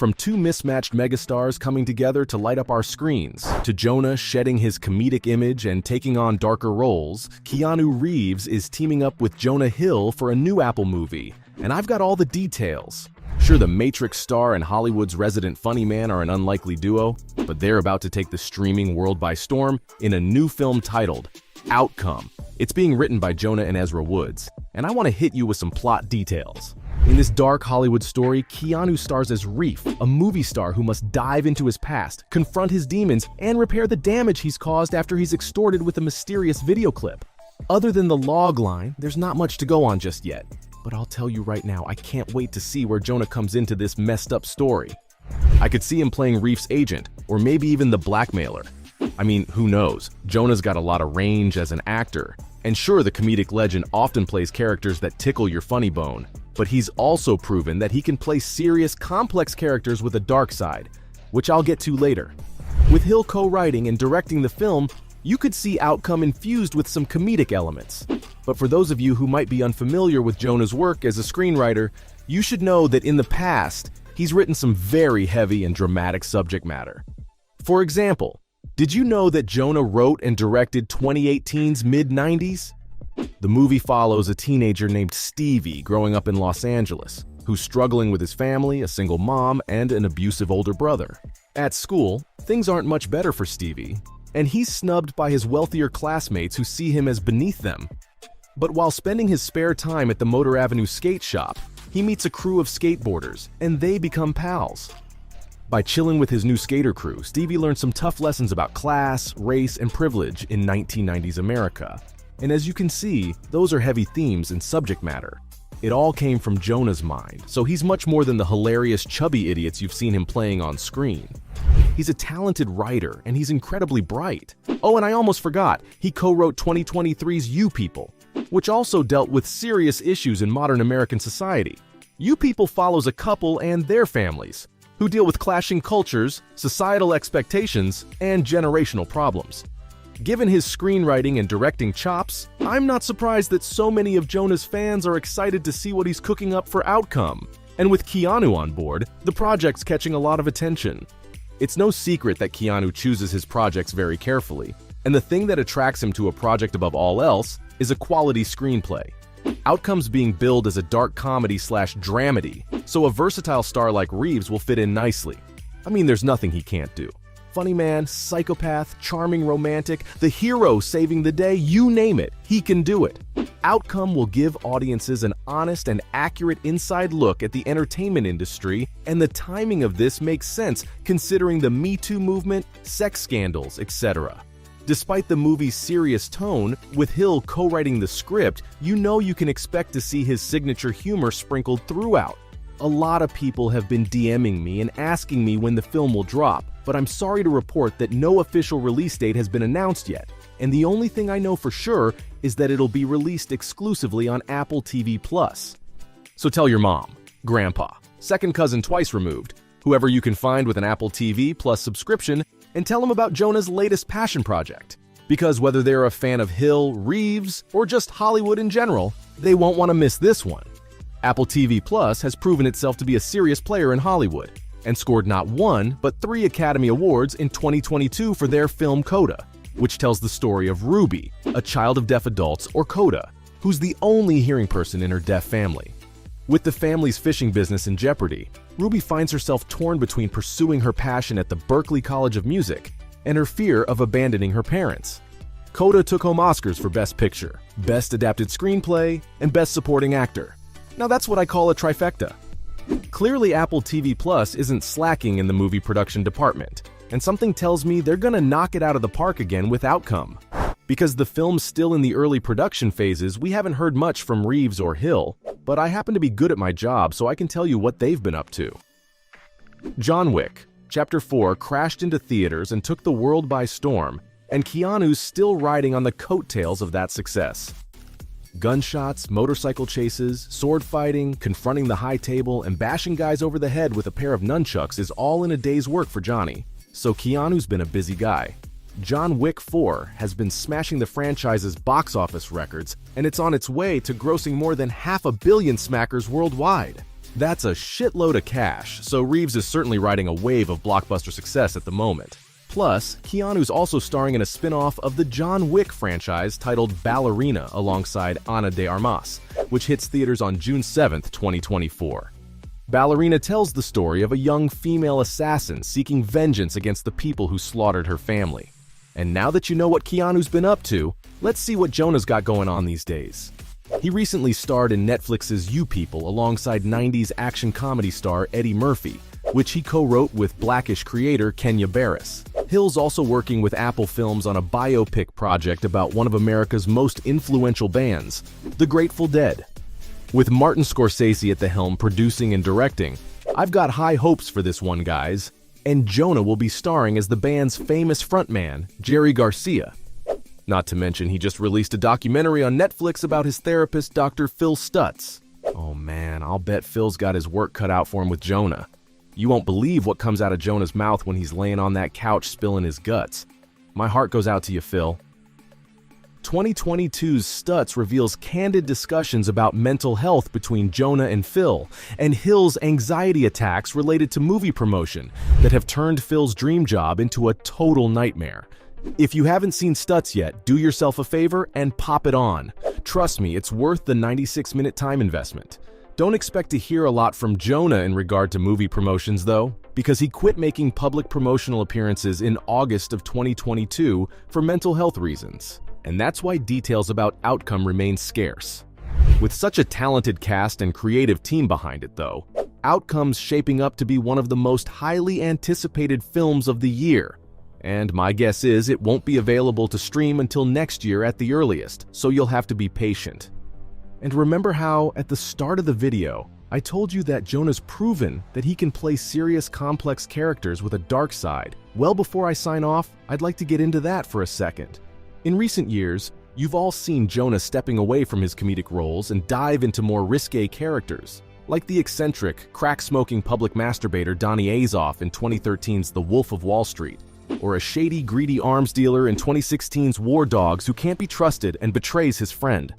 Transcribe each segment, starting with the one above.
From two mismatched megastars coming together to light up our screens, to Jonah shedding his comedic image and taking on darker roles, Keanu Reeves is teaming up with Jonah Hill for a new Apple movie, and I've got all the details. Sure, the Matrix star and Hollywood's resident funny man are an unlikely duo, but they're about to take the streaming world by storm in a new film titled Outcome. It's being written by Jonah and Ezra Woods, and I want to hit you with some plot details. In this dark Hollywood story, Keanu stars as Reef, a movie star who must dive into his past, confront his demons, and repair the damage he's caused after he's extorted with a mysterious video clip. Other than the log line, there's not much to go on just yet. But I'll tell you right now, I can't wait to see where Jonah comes into this messed up story. I could see him playing Reef's agent, or maybe even the blackmailer. I mean, who knows? Jonah's got a lot of range as an actor. And sure, the comedic legend often plays characters that tickle your funny bone, but he's also proven that he can play serious, complex characters with a dark side, which I'll get to later. With Hill co-writing and directing the film, you could see Outcome infused with some comedic elements. But for those of you who might be unfamiliar with Jonah's work as a screenwriter, you should know that in the past, he's written some very heavy and dramatic subject matter. For example, did you know that Jonah wrote and directed 2018's Mid-90s? The movie follows a teenager named Stevie growing up in Los Angeles, who's struggling with his family, a single mom, and an abusive older brother. At school, things aren't much better for Stevie, and he's snubbed by his wealthier classmates who see him as beneath them. But while spending his spare time at the Motor Avenue skate shop, he meets a crew of skateboarders, and they become pals. By chilling with his new skater crew, Stevie learns some tough lessons about class, race, and privilege in 1990s America. And as you can see, those are heavy themes and subject matter. It all came from Jonah's mind, so he's much more than the hilarious chubby idiots you've seen him playing on screen. He's a talented writer, and he's incredibly bright. Oh, and I almost forgot, he co-wrote 2023's You People, which also dealt with serious issues in modern American society. You People follows a couple and their families, who deal with clashing cultures, societal expectations, and generational problems. Given his screenwriting and directing chops, I'm not surprised that so many of Jonah's fans are excited to see what he's cooking up for Outcome. And with Keanu on board, the project's catching a lot of attention. It's no secret that Keanu chooses his projects very carefully, and the thing that attracts him to a project above all else is a quality screenplay. Outcome's being billed as a dark comedy/dramedy, so a versatile star like Reeves will fit in nicely. I mean, there's nothing he can't do. Funny man, psychopath, charming romantic, the hero saving the day, you name it, he can do it. Outcome will give audiences an honest and accurate inside look at the entertainment industry, and the timing of this makes sense considering the Me Too movement, sex scandals, etc. Despite the movie's serious tone, with Hill co-writing the script, you know you can expect to see his signature humor sprinkled throughout. A lot of people have been DMing me and asking me when the film will drop, but I'm sorry to report that no official release date has been announced yet, and the only thing I know for sure is that it'll be released exclusively on Apple TV+. So tell your mom, grandpa, second cousin twice removed, whoever you can find with an Apple TV Plus subscription, and tell them about Jonah's latest passion project. Because whether they're a fan of Hill, Reeves, or just Hollywood in general, they won't want to miss this one. Apple TV Plus has proven itself to be a serious player in Hollywood, and scored not one, but 3 Academy Awards in 2022 for their film Coda, which tells the story of Ruby, a child of deaf adults, or Coda, who's the only hearing person in her deaf family. With the family's fishing business in jeopardy, Ruby finds herself torn between pursuing her passion at the Berklee College of Music and her fear of abandoning her parents. Coda took home Oscars for Best Picture, Best Adapted Screenplay, and Best Supporting Actor. Now that's what I call a trifecta. Clearly, Apple TV Plus isn't slacking in the movie production department, and something tells me they're gonna knock it out of the park again with Outcome. Because the film's still in the early production phases, we haven't heard much from Reeves or Hill, but I happen to be good at my job, so I can tell you what they've been up to. John Wick, Chapter 4 crashed into theaters and took the world by storm, and Keanu's still riding on the coattails of that success. Gunshots, motorcycle chases, sword fighting, confronting the high table, and bashing guys over the head with a pair of nunchucks is all in a day's work for Johnny, so Keanu's been a busy guy. John Wick 4 has been smashing the franchise's box office records, and it's on its way to grossing more than $500 million smackers worldwide. That's a shitload of cash, so Reeves is certainly riding a wave of blockbuster success at the moment. Plus, Keanu's also starring in a spin-off of the John Wick franchise titled Ballerina alongside Ana de Armas, which hits theaters on June 7th, 2024. Ballerina tells the story of a young female assassin seeking vengeance against the people who slaughtered her family. And now that you know what Keanu's been up to, let's see what Jonah's got going on these days. He recently starred in Netflix's You People alongside 90s action comedy star Eddie Murphy, which he co-wrote with Blackish creator Kenya Barris. Hill's also working with Apple Films on a biopic project about one of America's most influential bands, the Grateful Dead. With Martin Scorsese at the helm producing and directing, I've got high hopes for this one, guys. And Jonah will be starring as the band's famous frontman, Jerry Garcia. Not to mention, he just released a documentary on Netflix about his therapist, Dr. Phil Stutz. Oh man, I'll bet Phil's got his work cut out for him with Jonah. You won't believe what comes out of Jonah's mouth when he's laying on that couch spilling his guts. My heart goes out to you, Phil. 2022's Stutz reveals candid discussions about mental health between Jonah and Phil, and Hill's anxiety attacks related to movie promotion that have turned Phil's dream job into a total nightmare. If you haven't seen Stutz yet, do yourself a favor and pop it on. Trust me, it's worth the 96-minute time investment. Don't expect to hear a lot from Jonah in regard to movie promotions, though, because he quit making public promotional appearances in August of 2022 for mental health reasons. And that's why details about Outcome remain scarce. With such a talented cast and creative team behind it, though, Outcome's shaping up to be one of the most highly anticipated films of the year. And my guess is it won't be available to stream until next year at the earliest, so you'll have to be patient. And remember how, at the start of the video, I told you that Jonah's proven that he can play serious, complex characters with a dark side? Well, before I sign off, I'd like to get into that for a second. In recent years, you've all seen Jonah stepping away from his comedic roles and dive into more risque characters, like the eccentric, crack-smoking public masturbator Donnie Azoff in 2013's The Wolf of Wall Street, or a shady, greedy arms dealer in 2016's War Dogs who can't be trusted and betrays his friend.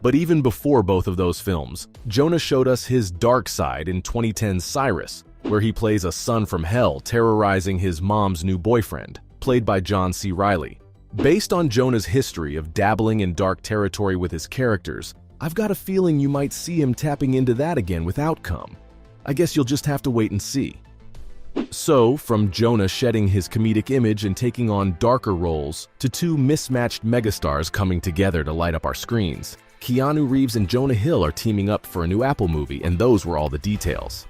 But even before both of those films, Jonah showed us his dark side in 2010's Cyrus, where he plays a son from hell terrorizing his mom's new boyfriend, played by John C. Reilly. Based on Jonah's history of dabbling in dark territory with his characters, I've got a feeling you might see him tapping into that again with Outcome. I guess you'll just have to wait and see. So, from Jonah shedding his comedic image and taking on darker roles, to two mismatched megastars coming together to light up our screens, Keanu Reeves and Jonah Hill are teaming up for a new Apple movie, and those were all the details.